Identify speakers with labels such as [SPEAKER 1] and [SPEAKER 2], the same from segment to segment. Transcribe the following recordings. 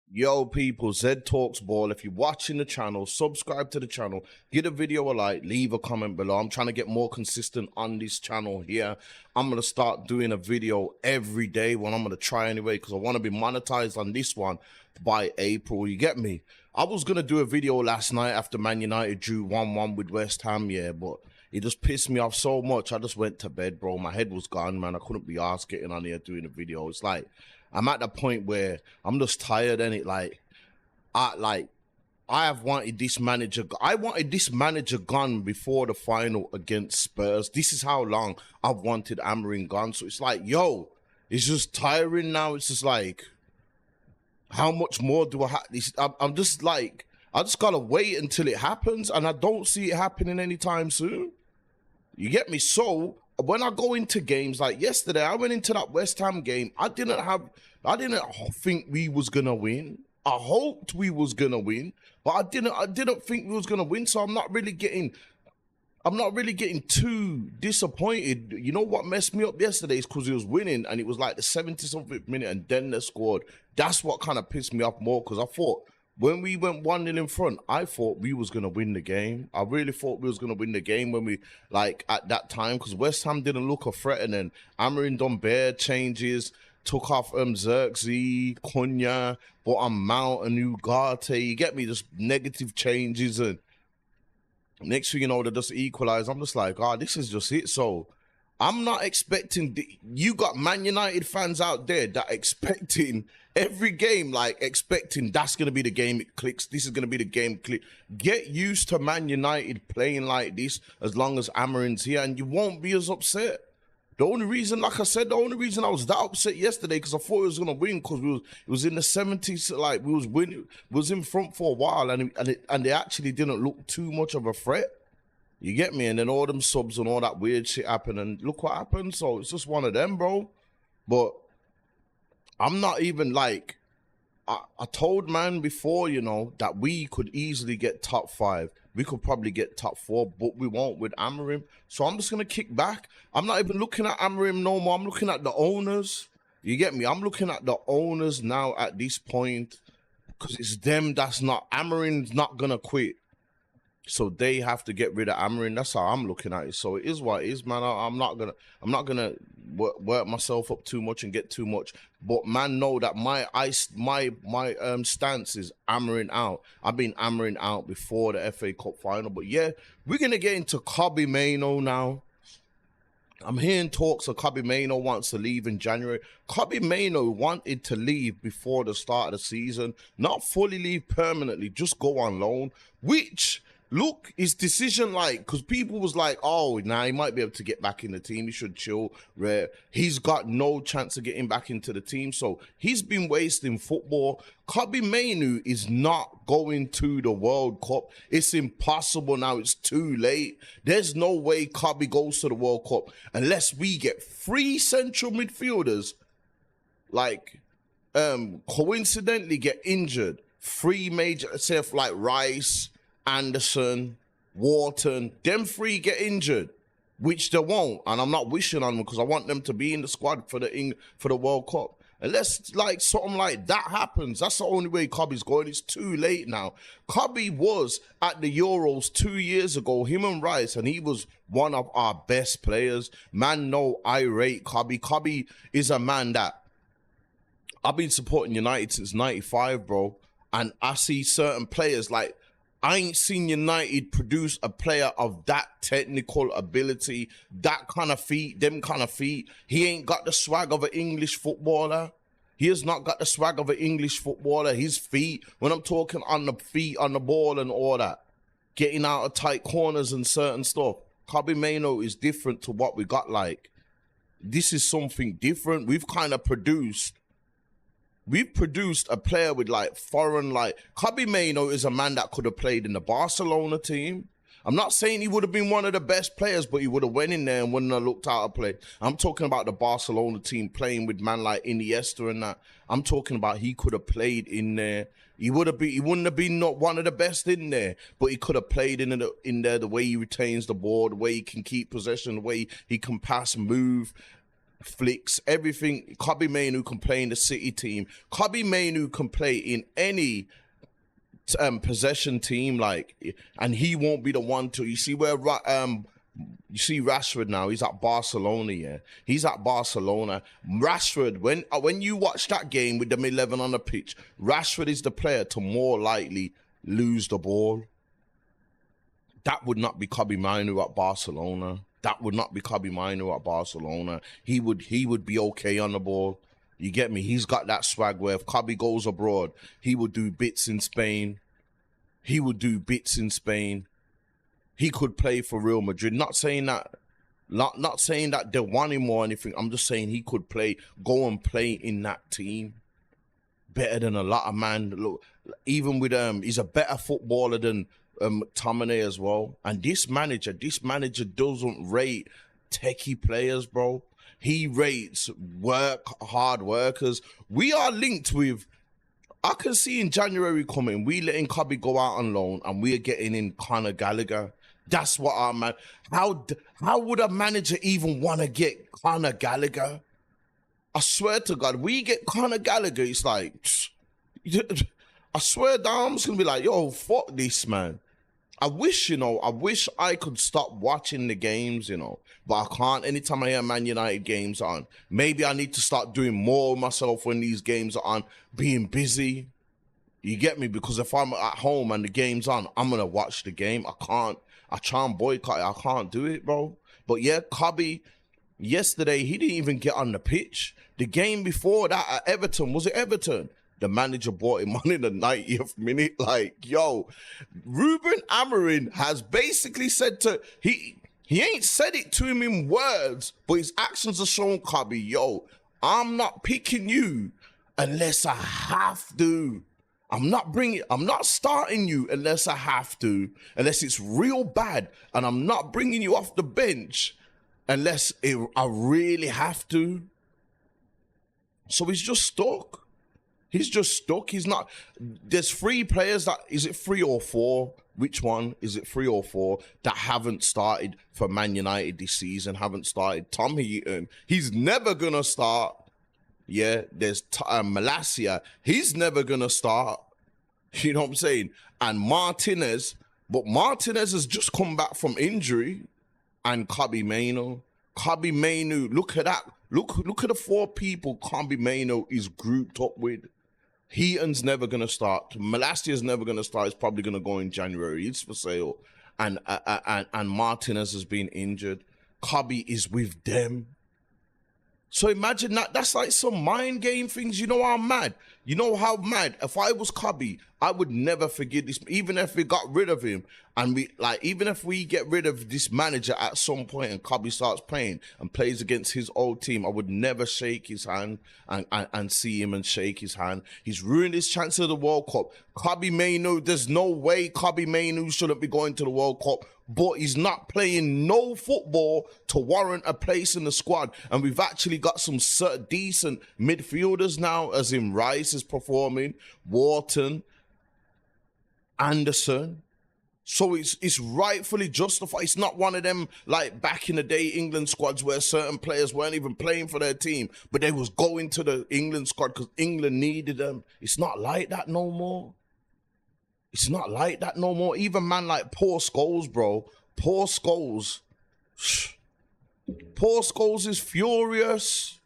[SPEAKER 1] Yo, people, Zed Talks Ball. If you're watching the channel, subscribe to the channel, give the video a like, leave a comment below. I'm trying to get more consistent on this channel here. I'm going to start doing a video every day when I'm going to try anyway, because I want to be monetized on this one by April. You get me? I was going to do a video last night after Man United drew 1-1 with West Ham, yeah, but it just pissed me off so much. I just went to bed, bro. My head was gone, man. I couldn't be arsed getting on here doing a video. It's like, I'm at the point where I'm just tired, and I have wanted this manager. I wanted this manager gone before the final against Spurs. This is how long I've wanted Amorim gone. So it's like, yo, it's just tiring now. It's just like, how much more do I have? I'm just like, I just gotta wait until it happens, and I don't see it happening anytime soon. You get me? So when I go into games like yesterday, I went into that West Ham game. I didn't think we was gonna win. I hoped we was gonna win, but I didn't think we was gonna win. So I'm not really getting too disappointed. You know what messed me up yesterday is because he was winning, and it was like the 70-something minute, and then they scored. That's what kind of pissed me off more, because I thought, when we went 1-0 in front, I thought we was going to win the game. I really thought we was going to win the game when we, like, at that time, because West Ham didn't look a threat, and then Amorim done bare changes, took off Xerxes, Cunha, brought on Mount and Ugarte. You get me? Just negative changes, and next thing you know, they just equalised. I'm just like, this is just it. So I'm not expecting, you got Man United fans out there that expecting every game, like expecting that's going to be the game it clicks. This is going to be the game click. Get used to Man United playing like this as long as Amorim's here, and you won't be as upset. The only reason, like I said, the only reason I was that upset yesterday, because I thought we was going to win, because it was in the 70s, like we was winning, was in front for a while, and they actually didn't look too much of a threat. You get me? And then all them subs and all that weird shit happened, and look what happened. So it's just one of them, bro. But I'm not even like, I told man before, you know, that we could easily get top 5. We could probably get top 4, but we won't with Amorim. So I'm just going to kick back. I'm not even looking at Amorim no more. I'm looking at the owners. You get me? I'm looking at the owners now at this point, because it's them that's not, Amorim's not going to quit. So they have to get rid of Amorim. That's how I'm looking at it. So it is what it is, man. I'm not gonna work myself up too much and get too much. But man, know that my stance is Amorim out. I've been Amorim out before the FA Cup final. But yeah, we're gonna get into Kobbie Maino now. I'm hearing talks of Kobbie Maino wants to leave in January. Kobbie Maino wanted to leave before the start of the season, not fully leave permanently, just go on loan, which, look, his decision, like, because people was like, oh, now he might be able to get back in the team. He should chill. Rare. He's got no chance of getting back into the team. So he's been wasting football. Kobbie Maino is not going to the World Cup. It's impossible now. It's too late. There's no way Kobbie goes to the World Cup unless we get 3 central midfielders, like, coincidentally get injured. 3 major, say, like Rice, Anderson, Wharton, them 3 get injured, which they won't, and I'm not wishing on them because I want them to be in the squad for the World Cup. Unless like something like that happens, that's the only way Kobbie's going. It's too late now. Kobbie was at the Euros 2 years ago, him and Rice, and he was one of our best players. Man, no, I rate Kobbie. Kobbie is a man that I've been supporting United since '95, bro, and I see certain players like, I ain't seen United produce a player of that technical ability, that kind of feet, them kind of feet. He ain't got the swag of an English footballer. He has not got the swag of an English footballer. His feet, when I'm talking on the feet, on the ball and all that, getting out of tight corners and certain stuff, Kobbie Maino is different to what we got. Like, this is something different. We've produced a player with like foreign, like Kobbie Maino is a man that could have played in the Barcelona team. I'm not saying he would have been one of the best players, but he would have went in there and wouldn't have looked out of play. I'm talking about the Barcelona team playing with man like Iniesta and that. I'm talking about he could have played in there. He wouldn't have been not one of the best in there, but he could have played in there, the way he retains the ball, the way he can keep possession, the way he can pass, move. flicks, everything. Kobbie Maino can play in the City team. Kobbie Maino can play in any possession team, and he won't be the one to. You see where you see Rashford now. He's at Barcelona. Yeah, he's at Barcelona. Rashford, when you watch that game with them 11 on the pitch, Rashford is the player to more likely lose the ball. That would not be Kobbie Maino at Barcelona. That would not be Kobbie Maino at Barcelona. He would be okay on the ball. You get me? He's got that swag where if Kobbie goes abroad, he would do bits in Spain. He would do bits in Spain. He could play for Real Madrid. Not saying that they want him or anything. I'm just saying he could go and play in that team better than a lot of man. Look, even with he's a better footballer than McTominay as well. And this manager doesn't rate techie players, bro. He rates hard workers. We are linked with. I can see in January coming, we letting Kobbie go out on loan, and we are getting in Conor Gallagher. That's what our man. How would a manager even want to get Conor Gallagher? I swear to God, we get Conor Gallagher. It's like, I swear, I'm just gonna be like, yo, fuck this, man. I wish I could stop watching the games, but I can't. Anytime I hear Man United games on, maybe I need to start doing more myself when these games are on, being busy. You get me? Because if I'm at home and the game's on, I'm going to watch the game. I can't. I try and boycott it. I can't do it, bro. But yeah, Kobbie, yesterday, he didn't even get on the pitch. The game before that at Everton, was it Everton? The manager brought him on in the 90th minute. Like, yo, Rubin Amorim has basically said he ain't said it to him in words, but his actions are showing Kobbie, yo, I'm not picking you unless I have to. I'm not starting you unless I have to, unless it's real bad, and I'm not bringing you off the bench unless I really have to. So he's just stuck. He's just stuck. He's not. There's 3 players is it 3 or 4? Which one? Is it 3 or 4 that haven't started for Man United this season? Haven't started. Tom Heaton, he's never gonna start. Yeah, there's Malacia. He's never gonna start. You know what I'm saying? And Martinez, but Martinez has just come back from injury. And Kobbie Maino. Kobbie Maino, look at that. Look at the 4 people Kobbie Maino is grouped up with. Heaton's never going to start. Malacia's never going to start. He's probably going to go in January. It's for sale. And Martinez has been injured. Kobbie is with them. So imagine that. That's like some mind game things. You know how mad? You know how mad? If I was Kobbie, I would never forget this. Even if we got rid of him, and even if we get rid of this manager at some point and Kobbie starts playing and plays against his old team, I would never shake his hand and see him and shake his hand. He's ruined his chance of the World Cup. Kobbie Maino, there's no way Kobbie Maino shouldn't be going to the World Cup, but he's not playing no football to warrant a place in the squad. And we've actually got some decent midfielders now, as in Rice is performing, Wharton, Anderson. So it's rightfully justified. It's not one of them like back in the day England squads where certain players weren't even playing for their team, but they was going to the England squad because England needed them. It's not like that no more. It's not like that no more. Even man like Paul Scholes, bro. Paul Scholes is furious.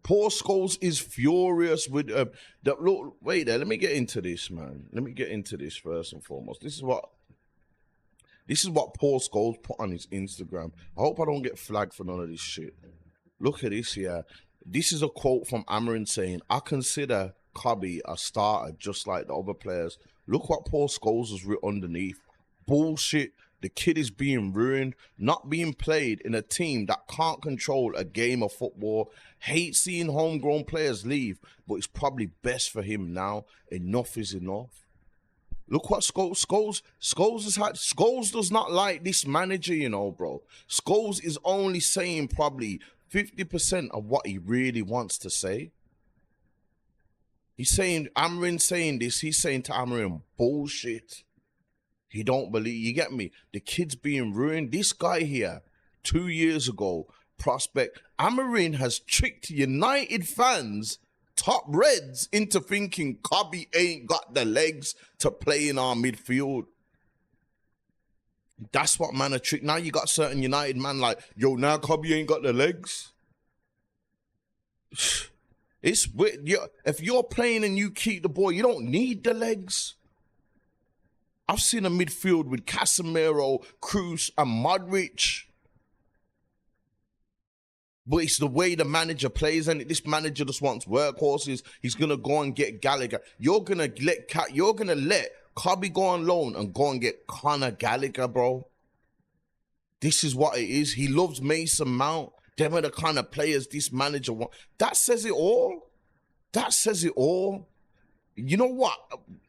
[SPEAKER 1] Paul Scholes is furious with look. Wait there. Let me get into this, man. Let me get into this first and foremost. This is what Paul Scholes put on his Instagram. I hope I don't get flagged for none of this shit. Look at this here. This is a quote from Amorim saying, I consider Kobbie a starter just like the other players. Look what Paul Scholes has written underneath. Bullshit. The kid is being ruined, not being played in a team that can't control a game of football. Hate seeing homegrown players leave, but it's probably best for him now. Enough is enough. Look what Scholes has had. Scholes does not like this manager, you know, bro. Scholes is only saying probably 50% of what he really wants to say. He's saying, Amorim saying this, he's saying to Amorim, bullshit. He don't believe, you get me? The kid's being ruined. This guy here, 2 years ago, prospect. Amorim has tricked United fans, top Reds, into thinking Kobbie ain't got the legs to play in our midfield. That's what man a trick. Now you got certain United man like, yo, now Kobbie ain't got the legs. It's weird. If you're playing and you keep the ball, you don't need the legs. I've seen a midfield with Casemiro, Kroos, and Modric. But it's the way the manager plays, and this manager just wants workhorses. He's gonna go and get Gallagher. You're gonna let Kobbie go on loan and go and get Conor Gallagher, bro. This is what it is. He loves Mason Mount. Them are the kind of players this manager wants. That says it all. That says it all. You know what?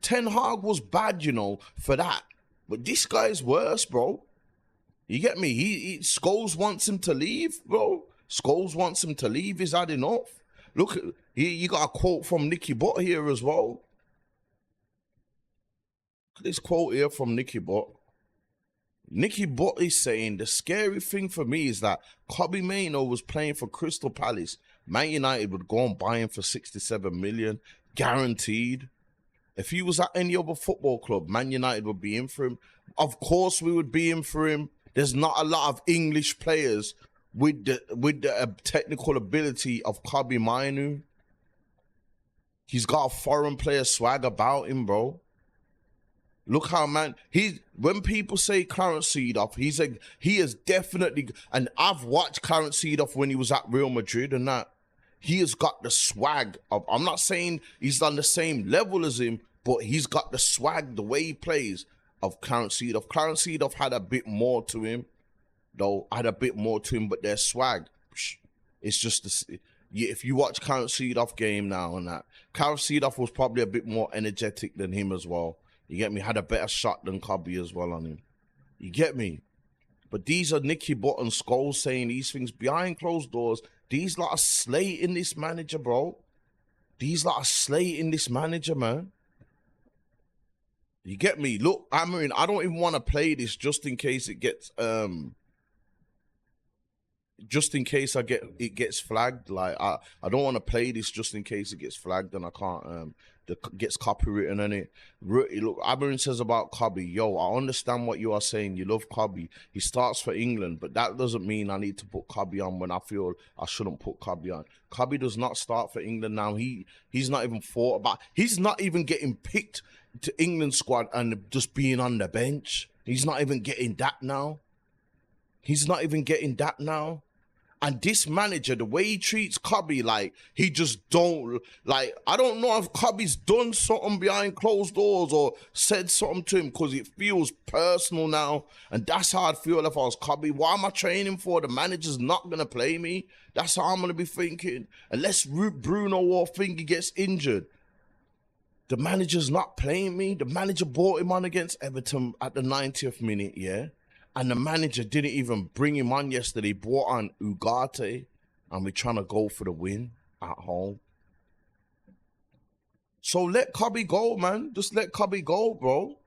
[SPEAKER 1] Ten Hag was bad, you know, for that. But this guy's worse, bro. You get me? Scholes wants him to leave, bro. Scholes wants him to leave. He's had enough. Look, you got a quote from Nicky Butt here as well. Look at this quote here from Nicky Butt. Nicky Butt is saying, the scary thing for me is that Kobbie Maino was playing for Crystal Palace. Man United would go and buy him for 67 million. Guaranteed. If he was at any other football club, Man United would be in for him. Of course we would be in for him. There's not a lot of English players with the technical ability of Kobbie Maino. He's got a foreign player swag about him, bro. Look how, man, when people say Clarence Seedorf, he is definitely, and I've watched Clarence Seedorf when he was at Real Madrid and that. He has got the swag of, I'm not saying he's on the same level as him, but he's got the swag, the way he plays of Clarence Seedorf. Clarence Seedorf had a bit more to him, though, but their swag, it's just, if you watch Clarence Seedorf game now and that, Clarence Seedorf was probably a bit more energetic than him as well. You get me? Had a better shot than Kobbie as well on him. You get me? But these are Nicky Butt and Scholes saying these things behind closed doors. These lot are slating this manager, bro. These lot are slating this manager, man. You get me? Look, Amorim, I don't even want to play this just in case it gets it gets flagged. Like I don't want to play this just in case it gets flagged and I can't gets copywritten in it. Look, Amorim says about Kobbie, yo, I understand what you are saying. You love Kobbie. He starts for England, but that doesn't mean I need to put Kobbie on when I feel I shouldn't put Kobbie on. Kobbie does not start for England now. He's not even thought about. He's not even getting picked to England squad and just being on the bench. He's not even getting that now. He's not even getting that now. And this manager, the way he treats Kobbie, like, he just don't, like, I don't know if Kobbie's done something behind closed doors or said something to him because it feels personal now. And that's how I'd feel if I was Kobbie. What am I training for? The manager's not going to play me. That's how I'm going to be thinking. Unless Bruno or Finger gets injured. The manager's not playing me. The manager brought him on against Everton at the 90th minute, yeah? And the manager didn't even bring him on yesterday. He brought on Ugarte, and we're trying to go for the win at home. So let Kobbie go, man. Just let Kobbie go, bro.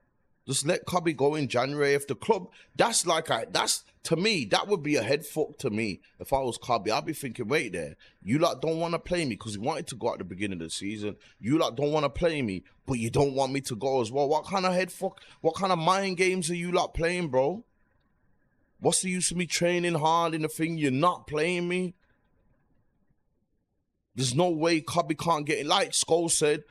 [SPEAKER 1] Just let Kobbie go in January. If the club, to me, that would be a head fuck to me. If I was Kobbie, I'd be thinking, wait there. You lot don't want to play me because you wanted to go at the beginning of the season. You lot don't want to play me, but you don't want me to go as well. What kind of head fuck, what kind of mind games are you lot playing, bro? What's the use of me training hard in the thing? You're not playing me. There's no way Kobbie can't get in. Like Scholes said,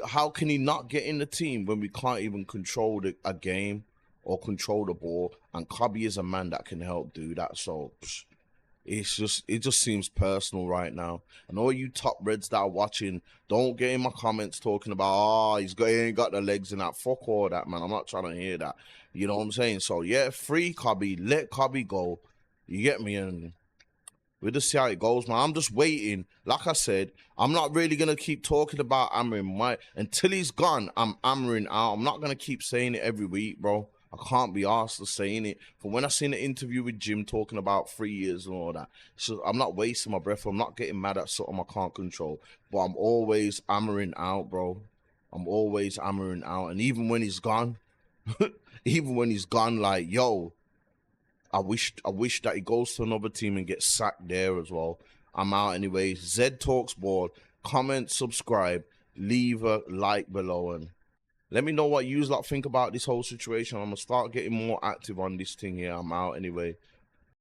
[SPEAKER 1] how can he not get in the team when we can't even control a game or control the ball? And Kobbie is a man that can help do that. So it just seems personal right now. And all you top Reds that are watching, don't get in my comments talking about, he ain't got the legs in that. Fuck all that, man. I'm not trying to hear that. You know what I'm saying? So, yeah, free Kobbie. Let Kobbie go. You get me? And we'll just see how it goes, man. I'm just waiting. Like I said, I'm not really going to keep talking about Amorim. Until he's gone, I'm Amorim out. I'm not going to keep saying it every week, bro. I can't be asked to saying it. But when I seen the interview with Jim talking about 3 years and all that, so I'm not wasting my breath. I'm not getting mad at something I can't control. But I'm always Amorim out, bro. I'm always Amorim out. And even when he's gone... Even when he's gone, like, yo, I wish that he goes to another team and gets sacked there as well. I'm out anyway. Zed Talks Board. Comment, subscribe, leave a like below, and let me know what you lot think about this whole situation. I'm gonna start getting more active on this thing here. I'm out anyway.